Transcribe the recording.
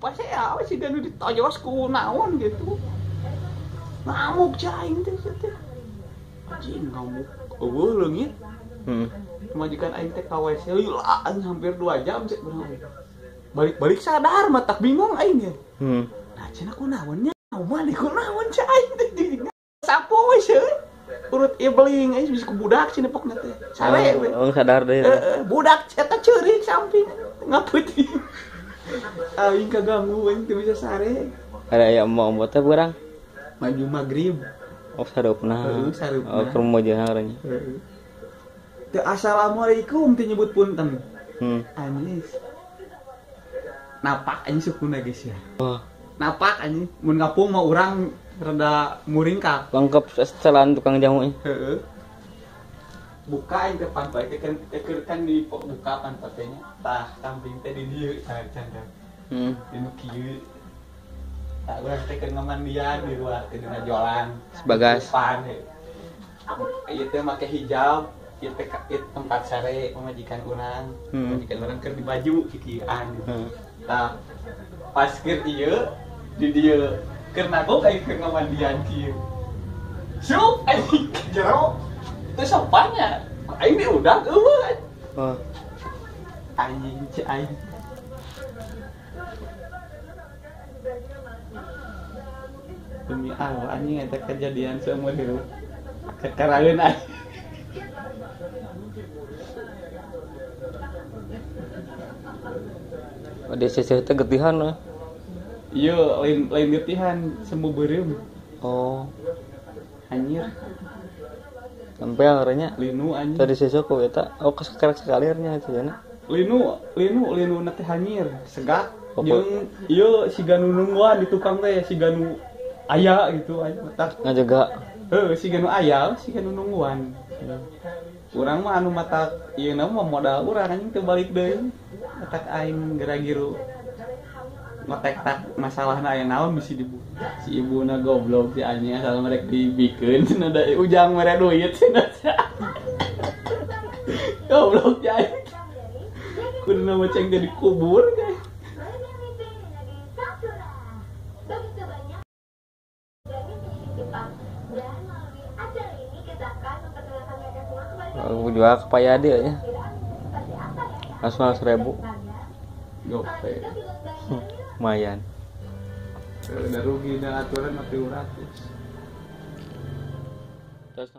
pasti ya sih kan ditojosku naon gitu. Ngamuk cai teh teh. Anjing ngamuk. Eueuh leungit. Majikan aing teh ka WC lah hampir 2 jam cek bener. Balik sadar mah tak bingung aing ya. Nah cenah kunaonnya? Naon di kunaon cai aing teh. Sapo we seueur. Urut ibling aing bisa ku budak cenah pokna teh. Sare we. Oh sadar deh. Budak eta ceurik samping ngapeuting. Aing kaganggu aing teu bisa sare. Ada aya mau teh urang. Maju magrib. Oh sareupna. Sareupna. Oh keur mojeun ngarannya. Teu assalamualaikum teu nyebut punten. Anis. Napak anjing sukuna geus ya. Oh. Napak anjing mun ngapung mah urang rada muringkak. Lengkap setelan tukang jamu nya. Heeh. Buka aing teh pantai teh kan di buka pantatnya. Tah samping teh di dieu canda. Di nu kieu. Tah urang teh keur ngamandian di luar teh dina jolan. Sebagas. Pan he. Ieu teh make hijab, ieu teh tempat sare pamajikan urang. Pamajikan urang keur di baju kikieuan gitu. Tah pas keur ieu di dieu keur nagok aing keur ngamandian kieu. Sup aing jero. Itu sopannya. Aing teh udah eueuh. Oh. Anjing cai aing. Demi Allah anjing eta kejadian seumur kekaraeun aing. Ade seseh teh getihan we. Ieu lain getihan semu beureum. Oh. Anjir. Sampai akhirnya Linu anjing. tadi seseh ku eta oh kesekarek sakalirnya itu cenah. Linu na teh hanyir, segak. Jeung ieu siga nu nungguan di tukang teh siga nu aya gitu anjing matak. Ngajaga. Heuh, siga nu aya, siga nu nungguan. Urang mah anu matak ieu na mah modal urang anjing teu balik deui. Matak aing gera-giru. Ngotek tak masalahna aya naon bisi dibu. Si ibuna goblok si anjing asal merek dibikeun cenah da ujang mere duit cenah. Goblok ya. Kuduna maceng jadi kubur guys. Aku jual ke Payadi ya. Asal 1.000. Gope. Lumayan. Udah rugi dan aturan 400. Terus